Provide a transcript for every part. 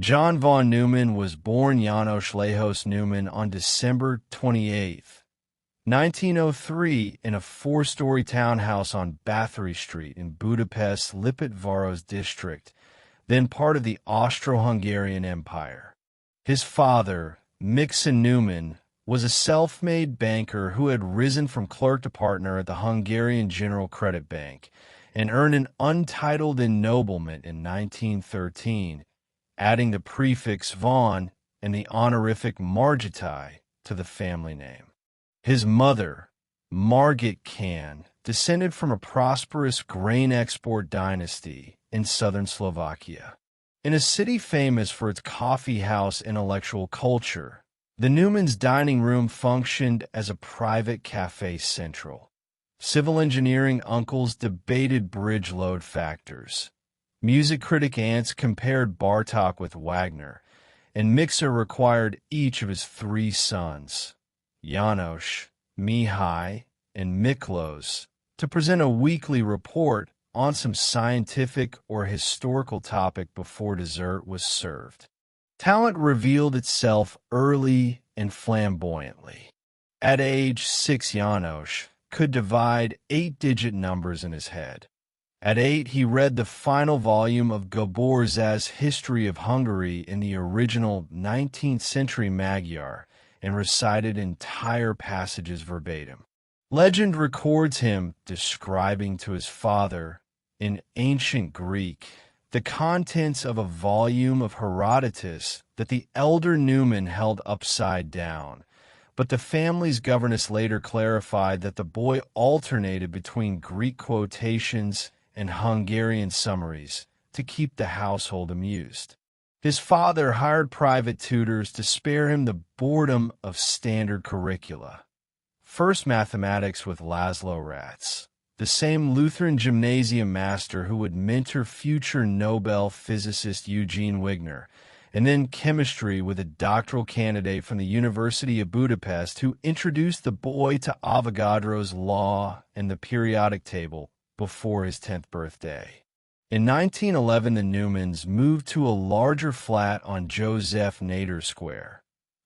John von Neumann was born János Lajos Neumann on December 28, 1903, in a four-story townhouse on Bathory Street in Budapest, Lipótváros district, then part of the Austro-Hungarian Empire. His father, Miksa Neumann, was a self-made banker who had risen from clerk to partner at the Hungarian General Credit Bank and earned an untitled ennoblement in 1913, adding the prefix von and the honorific Margitai to the family name. His mother, Margit Kann, descended from a prosperous grain export dynasty in southern Slovakia. In a city famous for its coffee house intellectual culture, the Neumanns' dining room functioned as a private café central. Civil engineering uncles debated bridge load factors. Music critic aunts compared Bartók with Wagner, and Miksa required each of his three sons, János, Mihály, and Miklós, to present a weekly report on some scientific or historical topic before dessert was served. Talent revealed itself early and flamboyantly. At age 6, János could divide 8-digit numbers in his head. At 8, he read the final volume of Gábor Zsász's History of Hungary in the original 19th-century Magyar and recited entire passages verbatim. Legend records him describing to his father, in ancient Greek, the contents of a volume of Herodotus that the elder Neumann held upside down, but the family's governess later clarified that the boy alternated between Greek quotations and Hungarian summaries to keep the household amused. His father hired private tutors to spare him the boredom of standard curricula. First mathematics with Laszlo Ratz, the same Lutheran gymnasium master who would mentor future Nobel physicist Eugene Wigner, and then chemistry with a doctoral candidate from the University of Budapest who introduced the boy to Avogadro's law and the periodic table before his 10th birthday. In 1911, the Neumanns moved to a larger flat on Joseph Nader Square,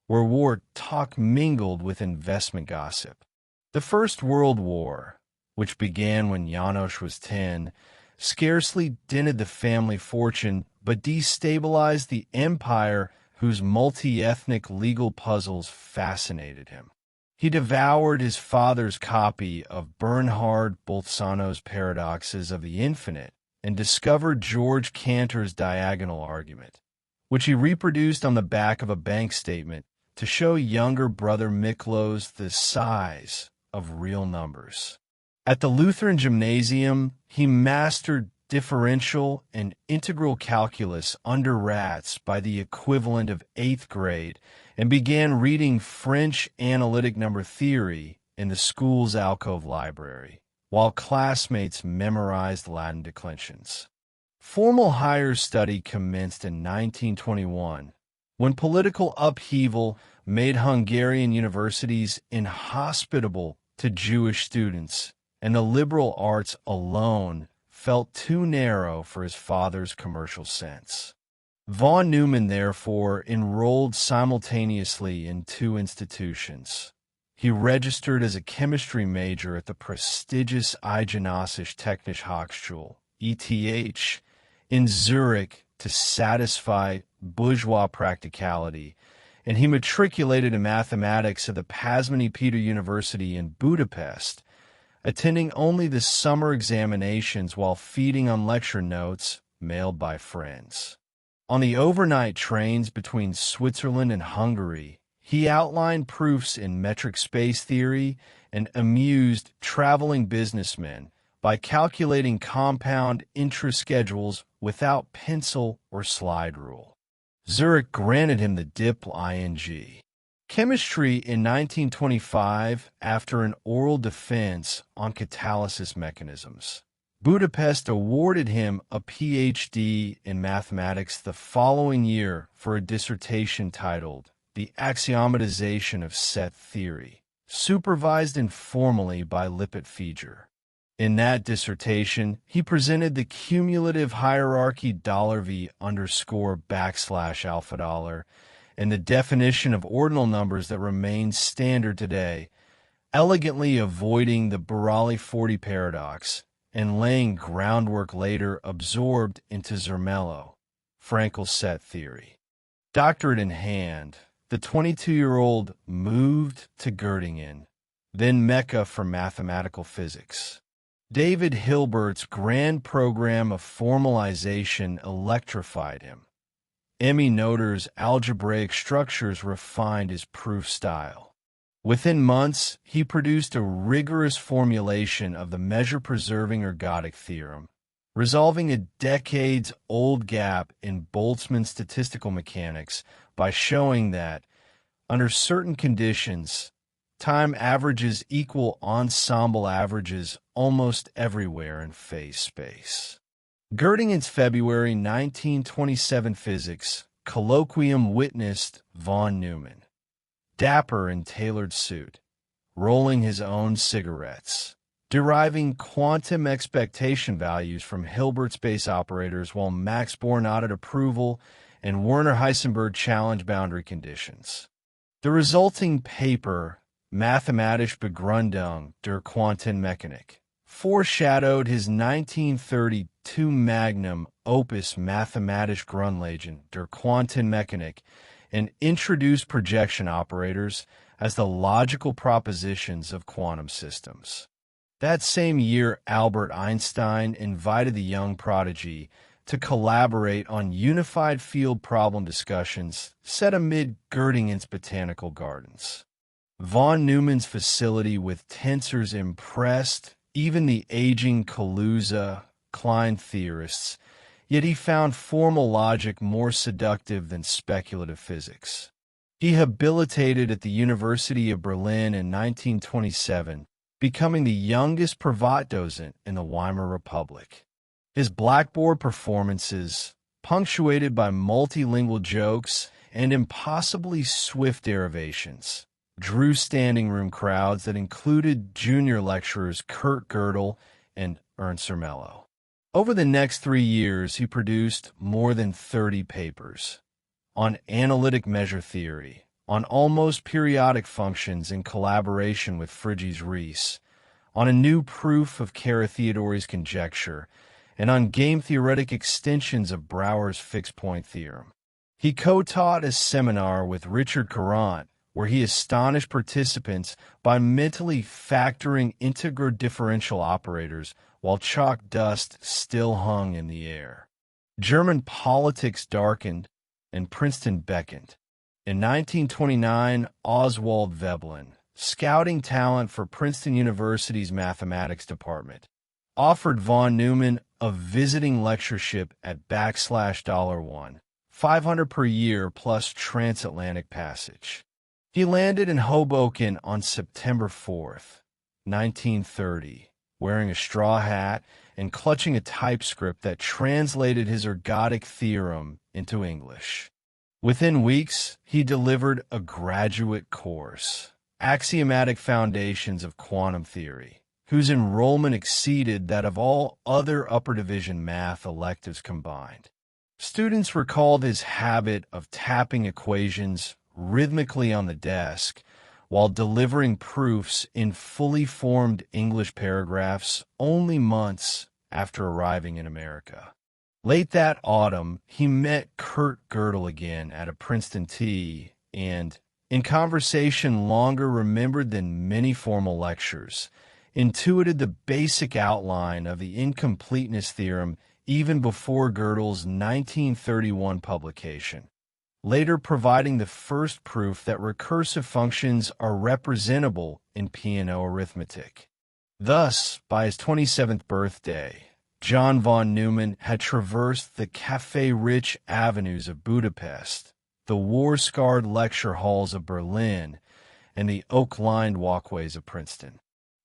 where war talk mingled with investment gossip. The First World War, which began when János was 10, scarcely dented the family fortune, but destabilized the empire whose multi-ethnic legal puzzles fascinated him. He devoured his father's copy of Bernhard Bolzano's Paradoxes of the Infinite and discovered George Cantor's diagonal argument, which he reproduced on the back of a bank statement to show younger brother Miklós the size of real numbers. At the Lutheran Gymnasium, he mastered differential and integral calculus under Ratz by the equivalent of 8th grade and began reading French analytic number theory in the school's alcove library, while classmates memorized Latin declensions. Formal higher study commenced in 1921, when political upheaval made Hungarian universities inhospitable to Jewish students, and the liberal arts alone felt too narrow for his father's commercial sense. Von Neumann, therefore, enrolled simultaneously in two institutions. He registered as a chemistry major at the prestigious Eidgenössische Technische Hochschule, ETH, in Zurich to satisfy bourgeois practicality, and he matriculated in mathematics at the Pázmány Péter University in Budapest, attending only the summer examinations while feeding on lecture notes mailed by friends. On the overnight trains between Switzerland and Hungary, he outlined proofs in metric space theory and amused traveling businessmen by calculating compound intra-schedules without pencil or slide rule. Zurich granted him the Dipl. Ing. Chemistry in 1925 after an oral defense on catalysis mechanisms. Budapest awarded him a Ph.D. in mathematics the following year for a dissertation titled The Axiomatization of Set Theory, supervised informally by Lipótváros. In that dissertation, he presented the cumulative hierarchy $V underscore backslash alpha dollar and the definition of ordinal numbers that remains standard today, elegantly avoiding the Burali-40 paradox and laying groundwork later absorbed into Zermelo, Frankel's set theory. Doctorate in hand, the 22-year-old moved to Göttingen, then Mecca for mathematical physics. David Hilbert's grand program of formalization electrified him. Emmy Noether's algebraic structures refined his proof style. Within months, he produced a rigorous formulation of the measure-preserving ergodic theorem, resolving a decades-old gap in Boltzmann's statistical mechanics by showing that, under certain conditions, time averages equal ensemble averages almost everywhere in phase space. Göttingen's February 1927 physics colloquium witnessed von Neumann, dapper in tailored suit, rolling his own cigarettes, deriving quantum expectation values from Hilbert's base operators while Max Born nodded approval and Werner Heisenberg challenged boundary conditions. The resulting paper, Mathematische Begründung der Quantenmechanik, foreshadowed his 1932 magnum opus Mathematische Grundlagen der Quantenmechanik and introduced projection operators as the logical propositions of quantum systems. That same year, Albert Einstein invited the young prodigy to collaborate on unified field problem discussions set amid Göttingen's botanical gardens. Von Neumann's facility with tensors impressed even the aging Kaluza-Klein theorists, yet he found formal logic more seductive than speculative physics. He habilitated at the University of Berlin in 1927, becoming the youngest Privatdozent in the Weimar Republic. His blackboard performances, punctuated by multilingual jokes and impossibly swift derivations, drew standing room crowds that included junior lecturers Kurt Gödel and Ernst Zermelo. Over the next 3 years, he produced more than 30 papers on analytic measure theory, on almost periodic functions in collaboration with Frigyes Riesz, on a new proof of Carathéodory's conjecture, and on game-theoretic extensions of Brouwer's fixed-point theorem. He co-taught a seminar with Richard Courant, where he astonished participants by mentally factoring integral differential operators while chalk dust still hung in the air. German politics darkened, and Princeton beckoned. In 1929, Oswald Veblen, scouting talent for Princeton University's mathematics department, offered von Neumann a visiting lectureship at $1, $500 per year plus transatlantic passage. He landed in Hoboken on September 4th, 1930, wearing a straw hat and clutching a typescript that translated his ergodic theorem into English. Within weeks, he delivered a graduate course, Axiomatic Foundations of Quantum Theory, whose enrollment exceeded that of all other upper division math electives combined. Students recalled his habit of tapping equations rhythmically on the desk while delivering proofs in fully formed English paragraphs only months after arriving in America. Late that autumn, he met Kurt Gödel again at a Princeton tea and, in conversation longer remembered than many formal lectures, intuited the basic outline of the incompleteness theorem even before Gödel's 1931 publication, later providing the first proof that recursive functions are representable in P&O arithmetic. Thus, by his 27th birthday, John von Neumann had traversed the cafe-rich avenues of Budapest, the war-scarred lecture halls of Berlin, and the oak-lined walkways of Princeton.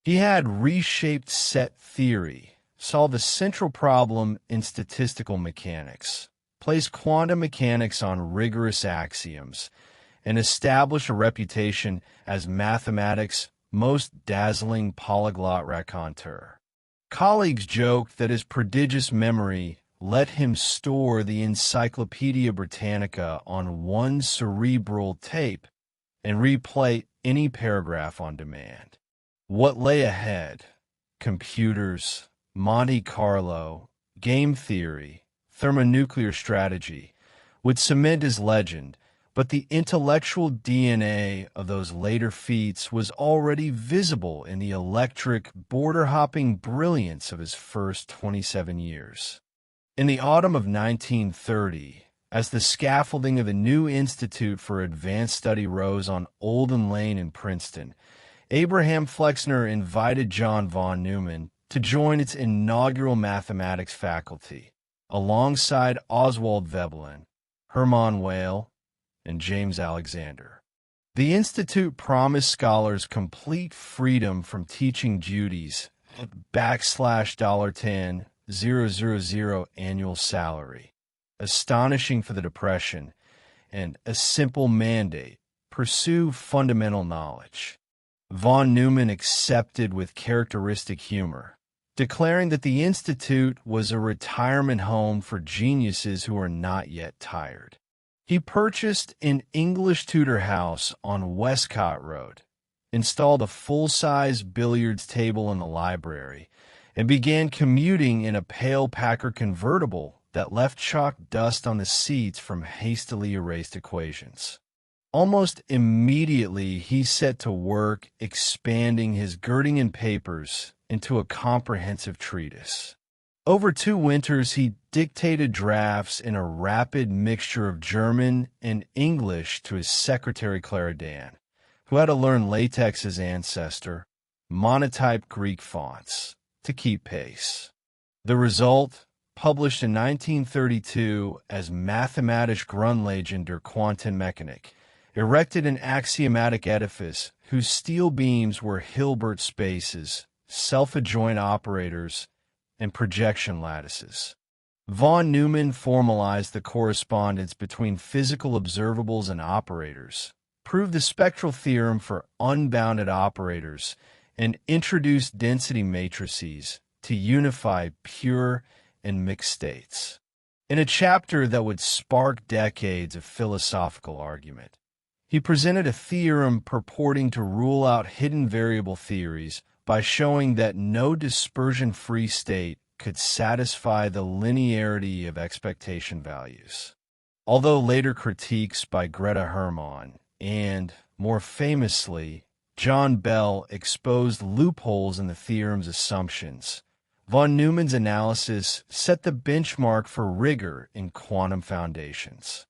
He had reshaped set theory, solved a central problem in statistical mechanics, placed quantum mechanics on rigorous axioms, and established a reputation as mathematics' most dazzling polyglot raconteur. Colleagues joked that his prodigious memory let him store the Encyclopedia Britannica on one cerebral tape and replay any paragraph on demand. What lay ahead? Computers, Monte Carlo, game theory, thermonuclear strategy would cement his legend, but the intellectual DNA of those later feats was already visible in the electric, border-hopping brilliance of his first 27 years. In the autumn of 1930, as the scaffolding of the new Institute for Advanced Study rose on Olden Lane in Princeton, Abraham Flexner invited John von Neumann to join its inaugural mathematics faculty, alongside Oswald Veblen, Hermann Weyl, and James Alexander. The Institute promised scholars complete freedom from teaching duties at $10,000 annual salary, astonishing for the Depression, and a simple mandate: pursue fundamental knowledge. Von Neumann accepted with characteristic humor, declaring that the Institute was a retirement home for geniuses who are not yet tired. He purchased an English tutor house on Westcott Road, installed a full-size billiards table in the library, and began commuting in a pale Packard convertible that left chalk dust on the seats from hastily erased equations. Almost immediately, he set to work expanding his Göttingen papers into a comprehensive treatise. Over 2 winters, he dictated drafts in a rapid mixture of German and English to his secretary Clara Dan, who had to learn LaTex's ancestor, monotype Greek fonts, to keep pace. The result, published in 1932 as Mathematische Grundlagen der Quantenmechanik, erected an axiomatic edifice whose steel beams were Hilbert spaces, self-adjoint operators, and projection lattices. Von Neumann formalized the correspondence between physical observables and operators, proved the spectral theorem for unbounded operators, and introduced density matrices to unify pure and mixed states. In a chapter that would spark decades of philosophical argument, he presented a theorem purporting to rule out hidden variable theories by showing that no dispersion-free state could satisfy the linearity of expectation values. Although later critiques by Greta Hermann and, more famously, John Bell exposed loopholes in the theorem's assumptions, von Neumann's analysis set the benchmark for rigor in quantum foundations.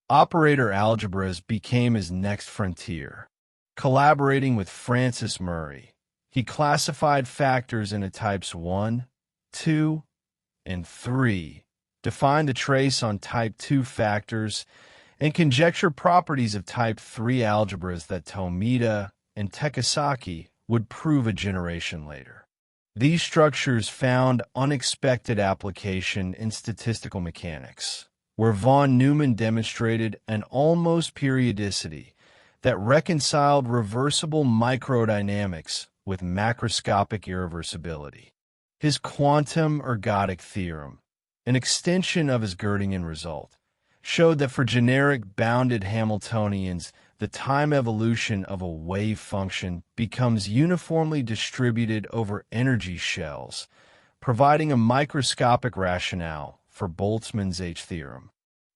Operator algebras became his next frontier. Collaborating with Francis Murray, he classified factors into types 1, 2, and 3, defined the trace on type 2 factors, and conjectured properties of type 3 algebras that Tomita and Takasaki would prove a generation later. These structures found unexpected application in statistical mechanics, where von Neumann demonstrated an almost periodicity that reconciled reversible microdynamics with macroscopic irreversibility. His quantum ergodic theorem, an extension of his Göttingen result, showed that for generic bounded Hamiltonians, the time evolution of a wave function becomes uniformly distributed over energy shells, providing a microscopic rationale for Boltzmann's H-theorem.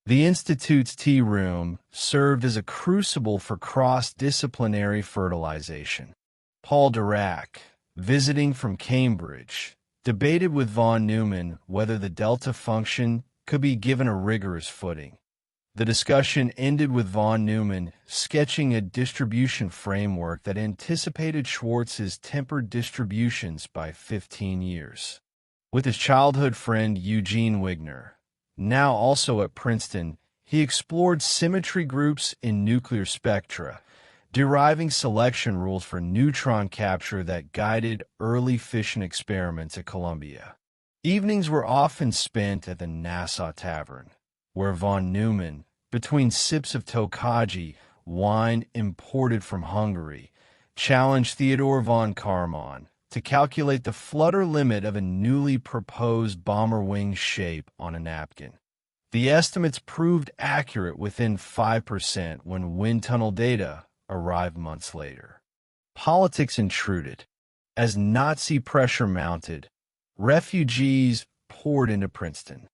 The Institute's tea room served as a crucible for cross-disciplinary fertilization. Paul Dirac, visiting from Cambridge, debated with von Neumann whether the delta function could be given a rigorous footing. The discussion ended with von Neumann sketching a distribution framework that anticipated Schwarz's tempered distributions by 15 years. With his childhood friend Eugene Wigner, now also at Princeton, he explored symmetry groups in nuclear spectra, deriving selection rules for neutron capture that guided early fission experiments at Columbia. Evenings were often spent at the Nassau Tavern, where von Neumann, between sips of Tokaji, wine imported from Hungary, challenged Theodor von Kármán to calculate the flutter limit of a newly proposed bomber wing shape on a napkin. The estimates proved accurate within 5% when wind tunnel data arrived months later. Politics intruded. As Nazi pressure mounted, refugees poured into Princeton.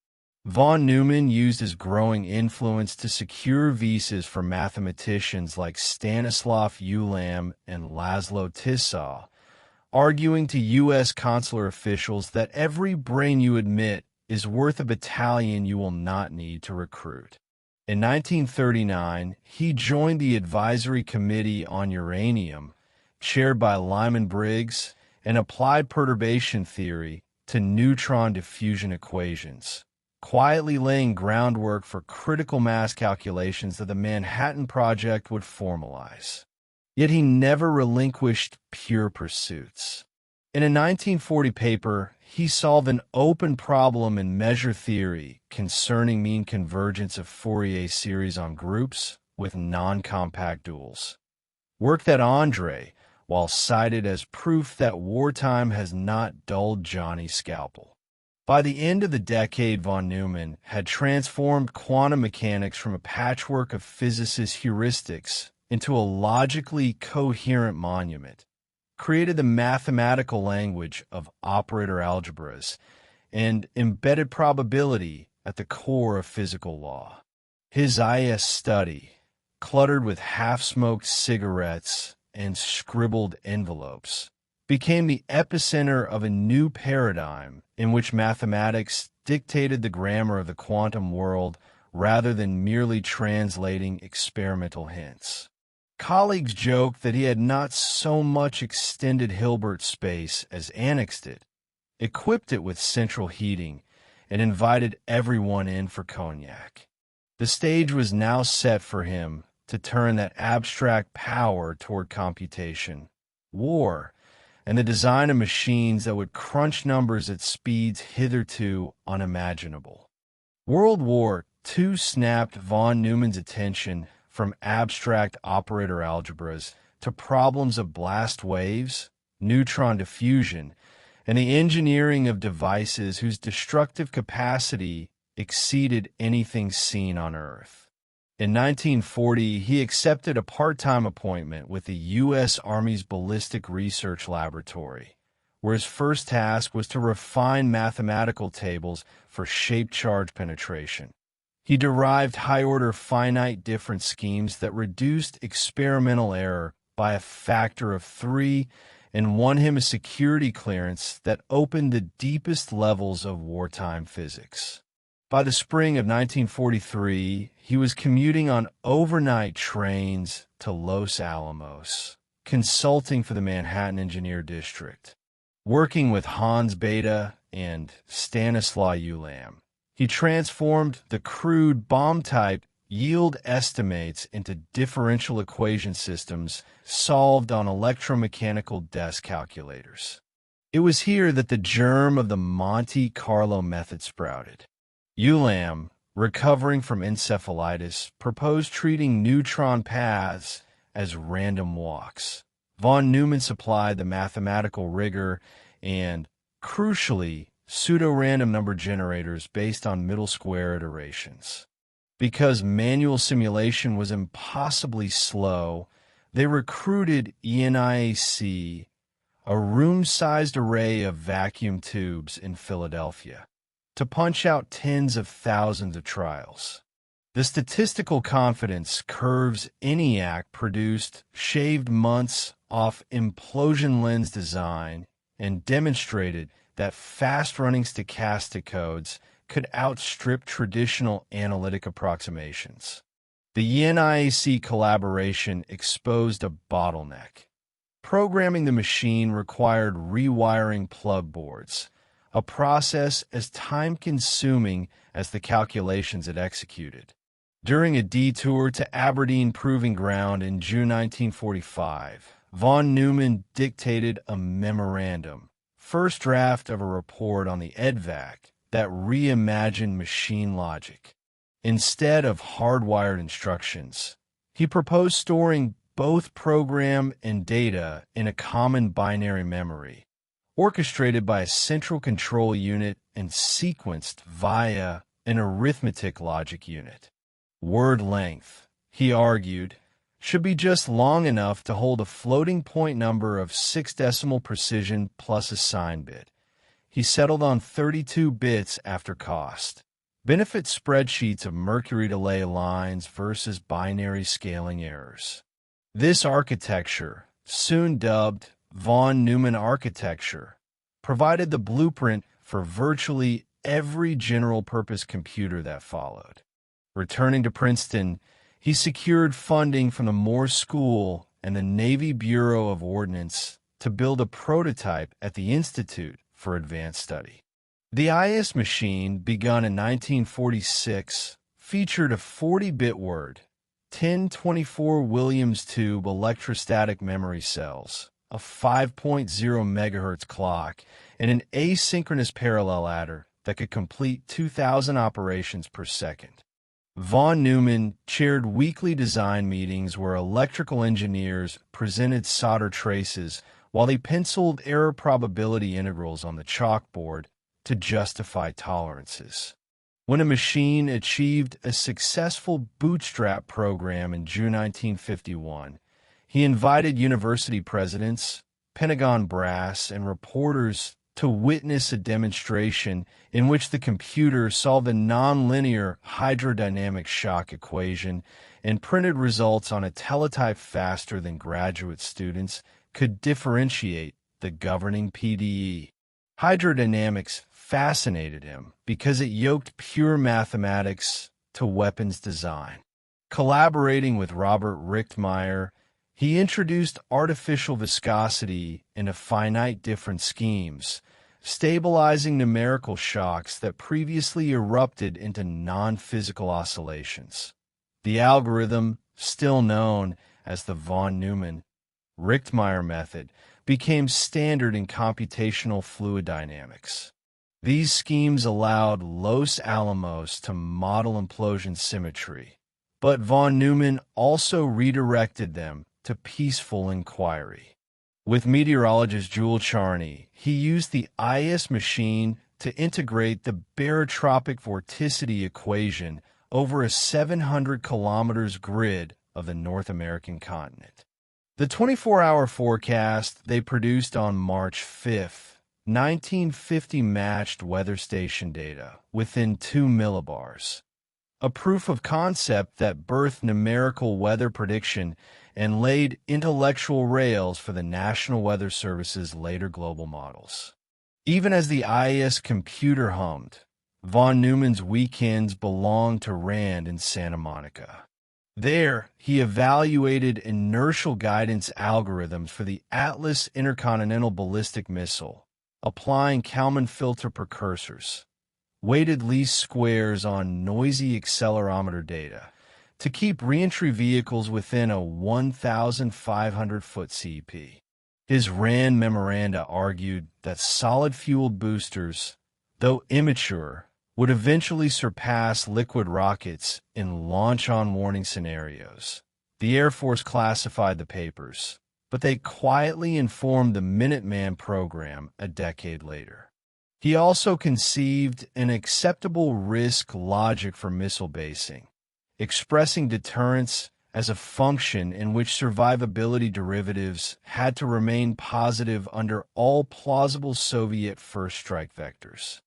Von Neumann used his growing influence to secure visas for mathematicians like Stanislav Ulam and Laszlo Tisza, arguing to U.S. consular officials that every brain you admit is worth a battalion you will not need to recruit. In 1939, he joined the Advisory Committee on Uranium, chaired by Lyman Briggs, and applied perturbation theory to neutron diffusion equations, quietly laying groundwork for critical mass calculations that the Manhattan Project would formalize. Yet he never relinquished pure pursuits. In a 1940 paper, he solved an open problem in measure theory concerning mean convergence of Fourier series on groups with non-compact duals, work that André, while cited as proof that wartime has not dulled Johnny's scalpel. By the end of the decade, von Neumann had transformed quantum mechanics from a patchwork of physicists' heuristics into a logically coherent monument, created the mathematical language of operator algebras, and embedded probability at the core of physical law. His IS study, cluttered with half-smoked cigarettes and scribbled envelopes, became the epicenter of a new paradigm in which mathematics dictated the grammar of the quantum world rather than merely translating experimental hints. Colleagues joked that he had not so much extended Hilbert space as annexed it, equipped it with central heating, and invited everyone in for cognac. The stage was now set for him to turn that abstract power toward computation, war, and the design of machines that would crunch numbers at speeds hitherto unimaginable. World War II snapped von Neumann's attention from abstract operator algebras to problems of blast waves, neutron diffusion, and the engineering of devices whose destructive capacity exceeded anything seen on Earth. In 1940, he accepted a part-time appointment with the U.S. Army's Ballistic Research Laboratory, where his first task was to refine mathematical tables for shape charge penetration. He derived high-order finite difference schemes that reduced experimental error by a factor of 3 and won him a security clearance that opened the deepest levels of wartime physics. By the spring of 1943, he was commuting on overnight trains to Los Alamos, consulting for the Manhattan Engineer District, working with Hans Bethe and Stanislaw Ulam. He transformed the crude bomb-type yield estimates into differential equation systems solved on electromechanical desk calculators. It was here that the germ of the Monte Carlo method sprouted. Ulam, recovering from encephalitis, proposed treating neutron paths as random walks. Von Neumann supplied the mathematical rigor and, crucially, pseudo-random number generators based on middle square iterations. Because manual simulation was impossibly slow, they recruited ENIAC, a room-sized array of vacuum tubes in Philadelphia, to punch out tens of thousands of trials. The statistical confidence curves ENIAC produced shaved months off implosion lens design and demonstrated that fast-running stochastic codes could outstrip traditional analytic approximations. The ENIAC collaboration exposed a bottleneck. Programming the machine required rewiring plug boards, a process as time-consuming as the calculations it executed. During a detour to Aberdeen Proving Ground in June 1945, von Neumann dictated a memorandum, first draft of a report on the EDVAC, that reimagined machine logic. Instead of hardwired instructions, he proposed storing both program and data in a common binary memory, orchestrated by a central control unit and sequenced via an arithmetic logic unit. Word length, he argued, should be just long enough to hold a floating point number of 6 decimal precision plus a sign bit. He settled on 32 bits after cost. Benefit spreadsheets of mercury delay lines versus binary scaling errors. This architecture, soon dubbed von Neumann architecture, provided the blueprint for virtually every general-purpose computer that followed. Returning to Princeton, he secured funding from the Moore School and the Navy Bureau of Ordnance to build a prototype at the Institute for Advanced Study. The IS machine, begun in 1946, featured a 40-bit word, 1024 Williams tube electrostatic memory cells, a 5.0 MHz clock, and an asynchronous parallel adder that could complete 2,000 operations per second. Von Neumann chaired weekly design meetings where electrical engineers presented solder traces while he penciled error probability integrals on the chalkboard to justify tolerances. When a machine achieved a successful bootstrap program in June 1951, he invited university presidents, Pentagon brass, and reporters to witness a demonstration in which the computer solved a nonlinear hydrodynamic shock equation and printed results on a teletype faster than graduate students could differentiate the governing PDE. Hydrodynamics fascinated him because it yoked pure mathematics to weapons design. Collaborating with Robert Richtmyer, he introduced artificial viscosity into finite difference schemes, stabilizing numerical shocks that previously erupted into non-physical oscillations. The algorithm, still known as the von Neumann-Richtmyer method, became standard in computational fluid dynamics. These schemes allowed Los Alamos to model implosion symmetry, but von Neumann also redirected them to peaceful inquiry. With meteorologist Jules Charny, he used the IS machine to integrate the barotropic vorticity equation over a 700 kilometers grid of the North American continent. The 24-hour forecast they produced on March 5, 1950 matched weather station data within 2 millibars, a proof of concept that birthed numerical weather prediction and laid intellectual rails for the National Weather Service's later global models. Even as the IS computer hummed, von Neumann's weekends belonged to Rand in Santa Monica. There, he evaluated inertial guidance algorithms for the Atlas intercontinental ballistic missile, applying Kalman filter precursors, weighted least squares on noisy accelerometer data to keep reentry vehicles within a 1,500-foot CP. His RAND memoranda argued that solid-fueled boosters, though immature, would eventually surpass liquid rockets in launch-on-warning scenarios. The Air Force classified the papers, but they quietly informed the Minuteman program a decade later. He also conceived an acceptable risk logic for missile basing, expressing deterrence as a function in which survivability derivatives had to remain positive under all plausible Soviet first strike vectors.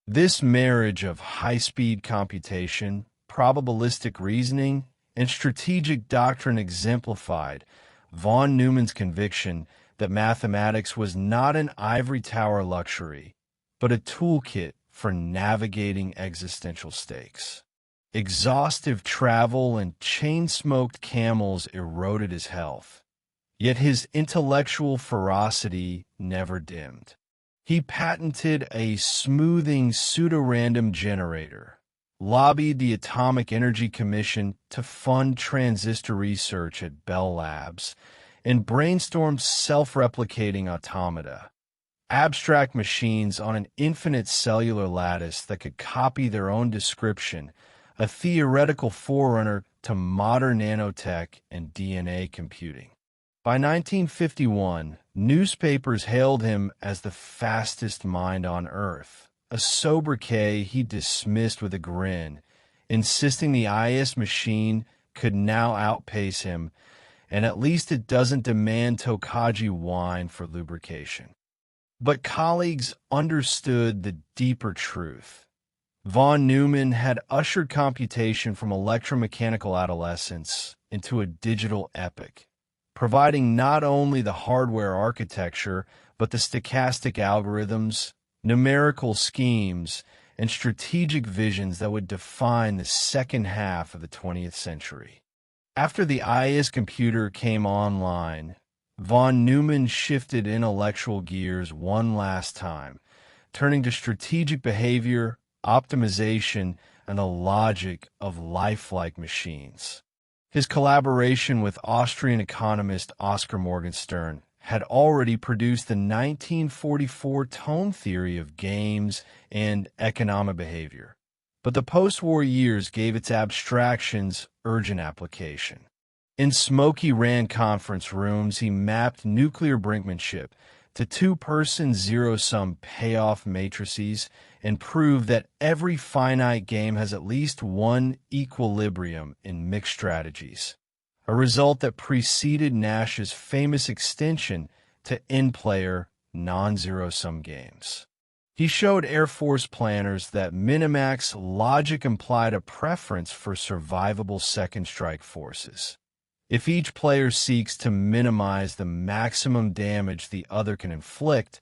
This marriage of high-speed computation, probabilistic reasoning, and strategic doctrine exemplified von Neumann's conviction that mathematics was not an ivory tower luxury, but a toolkit for navigating existential stakes. Exhaustive travel and chain-smoked camels eroded his health, yet his intellectual ferocity never dimmed. He patented a smoothing pseudorandom generator, lobbied the Atomic Energy Commission to fund transistor research at Bell Labs, and brainstormed self-replicating automata, abstract machines on an infinite cellular lattice that could copy their own description, a theoretical forerunner to modern nanotech and DNA computing. By 1951, Newspapers hailed him as the fastest mind on Earth, a sobriquet he dismissed with a grin, insisting the IS machine could now outpace him, and at least it doesn't demand Tokaji wine for lubrication. But colleagues understood the deeper truth. Von Neumann had ushered computation from electromechanical adolescence into a digital epoch, providing not only the hardware architecture, but the stochastic algorithms, numerical schemes, and strategic visions that would define the second half of the 20th century. After the IS computer came online, von Neumann shifted intellectual gears one last time, turning to strategic behavior, optimization, and the logic of lifelike machines. His collaboration with Austrian economist Oscar Morgenstern had already produced the 1944 tone theory of games and economic behavior. But the post-war years gave its abstractions urgent application. In smoky RAND conference rooms, he mapped nuclear brinkmanship to two-person zero-sum payoff matrices and proved that every finite game has at least one equilibrium in mixed strategies, a result that preceded Nash's famous extension to in-player, non-zero-sum games. He showed Air Force planners that Minimax logic implied a preference for survivable second strike forces. If each player seeks to minimize the maximum damage the other can inflict,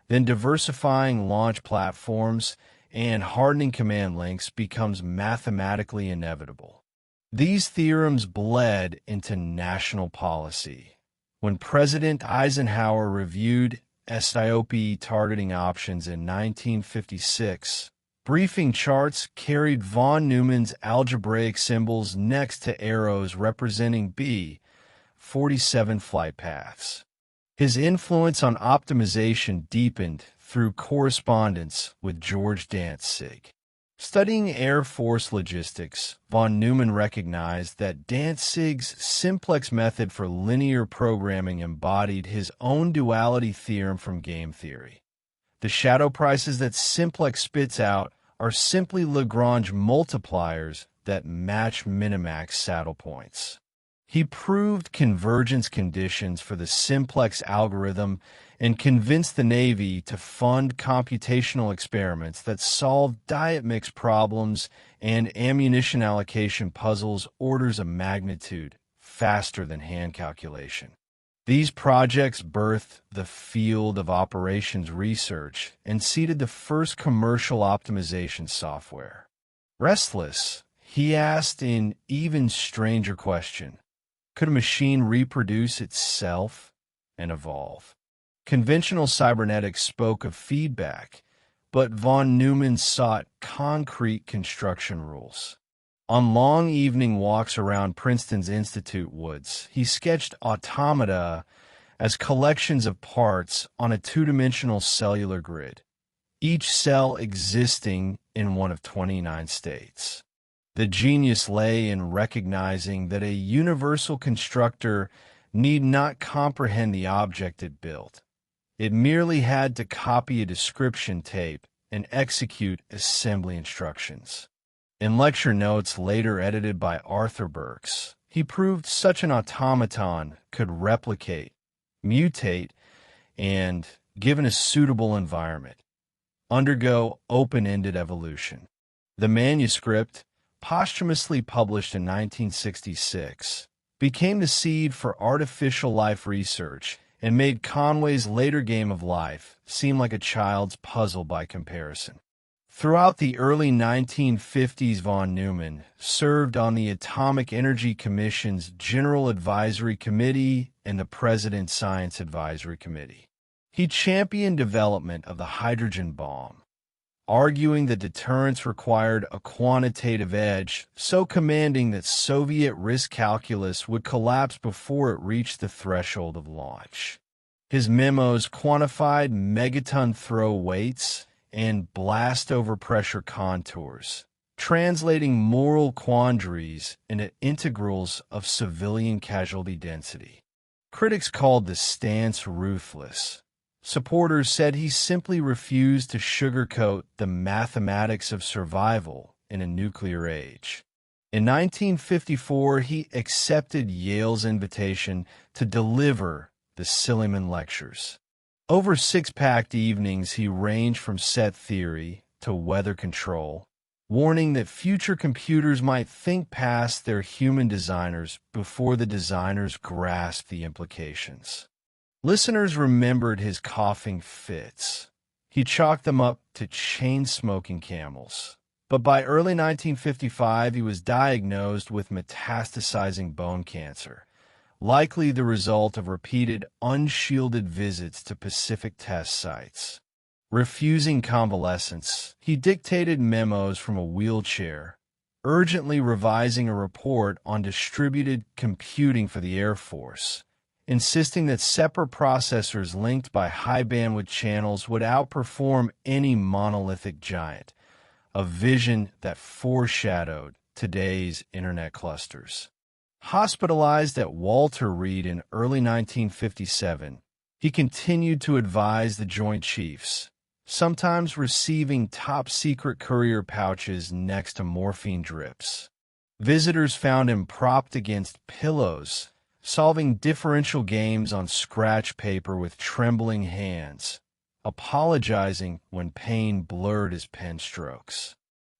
then diversifying launch platforms and hardening command links becomes mathematically inevitable. These theorems bled into national policy. When President Eisenhower reviewed SIOP targeting options in 1956, briefing charts carried von Neumann's algebraic symbols next to arrows representing B-47 flight paths. His influence on optimization deepened through correspondence with George Dantzig. Studying Air Force logistics, von Neumann recognized that Dantzig's simplex method for linear programming embodied his own duality theorem from game theory. The shadow prices that simplex spits out are simply Lagrange multipliers that match Minimax saddle points. He proved convergence conditions for the simplex algorithm and convinced the Navy to fund computational experiments that solved diet mix problems and ammunition allocation puzzles orders of magnitude faster than hand calculation. These projects birthed the field of operations research and seeded the first commercial optimization software. Restless, he asked an even stranger question. Could a machine reproduce itself and evolve? Conventional cybernetics spoke of feedback, but von Neumann sought concrete construction rules. On long evening walks around Princeton's Institute woods, he sketched automata as collections of parts on a two-dimensional cellular grid, each cell existing in one of 29 states. The genius lay in recognizing that a universal constructor need not comprehend the object it built. It merely had to copy a description tape and execute assembly instructions. In lecture notes later edited by Arthur Burks, he proved such an automaton could replicate, mutate, and, given a suitable environment, undergo open-ended evolution. The manuscript, posthumously published in 1966, became the seed for artificial life research and made Conway's later game of life seem like a child's puzzle by comparison. Throughout the early 1950s, von Neumann served on the Atomic Energy Commission's General Advisory Committee and the President's Science Advisory Committee. He championed development of the hydrogen bomb, arguing that deterrence required a quantitative edge so commanding that Soviet risk calculus would collapse before it reached the threshold of launch. His memos quantified megaton throw weights and blast overpressure contours, translating moral quandaries into integrals of civilian casualty density. Critics called the stance ruthless. Supporters said he simply refused to sugarcoat the mathematics of survival in a nuclear age. In 1954, he accepted Yale's invitation to deliver the Silliman Lectures. Over six-packed evenings, he ranged from set theory to weather control, warning that future computers might think past their human designers before the designers grasped the implications. Listeners remembered his coughing fits. He chalked them up to chain-smoking camels. But by early 1955, he was diagnosed with metastasizing bone cancer, likely the result of repeated unshielded visits to Pacific test sites. Refusing convalescence, he dictated memos from a wheelchair, urgently revising a report on distributed computing for the Air Force, insisting that separate processors linked by high-bandwidth channels would outperform any monolithic giant, a vision that foreshadowed today's internet clusters. Hospitalized at Walter Reed in early 1957, he continued to advise the Joint Chiefs, sometimes receiving top-secret courier pouches next to morphine drips. Visitors found him propped against pillows, solving differential games on scratch paper with trembling hands, apologizing when pain blurred his pen strokes.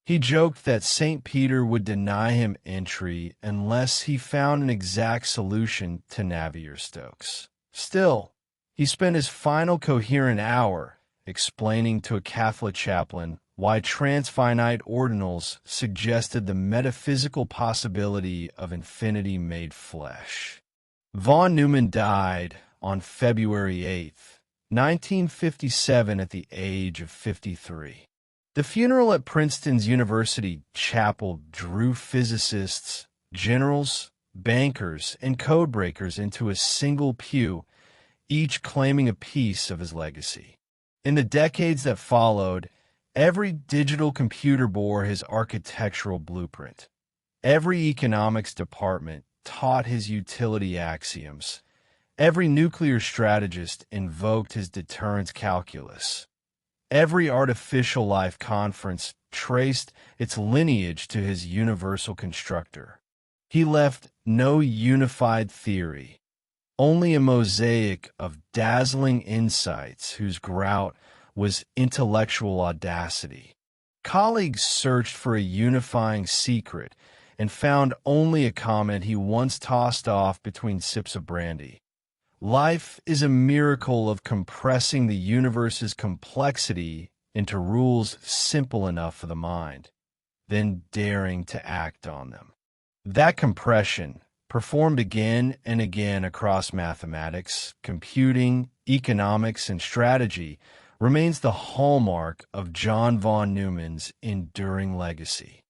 He joked that St. Peter would deny him entry unless he found an exact solution to Navier-Stokes. Still, he spent his final coherent hour explaining to a Catholic chaplain why transfinite ordinals suggested the metaphysical possibility of infinity made flesh. Von Neumann died on February 8, 1957, at the age of 53. The funeral at Princeton's University Chapel drew physicists, generals, bankers, and codebreakers into a single pew, each claiming a piece of his legacy. In the decades that followed, every digital computer bore his architectural blueprint. Every economics department taught his utility axioms. Every nuclear strategist invoked his deterrence calculus. Every artificial life conference traced its lineage to his universal constructor. He left no unified theory, only a mosaic of dazzling insights whose grout was intellectual audacity. Colleagues searched for a unifying secret and found only a comment he once tossed off between sips of brandy. Life is a miracle of compressing the universe's complexity into rules simple enough for the mind, then daring to act on them. That compression, performed again and again across mathematics, computing, economics, and strategy, remains the hallmark of John von Neumann's enduring legacy.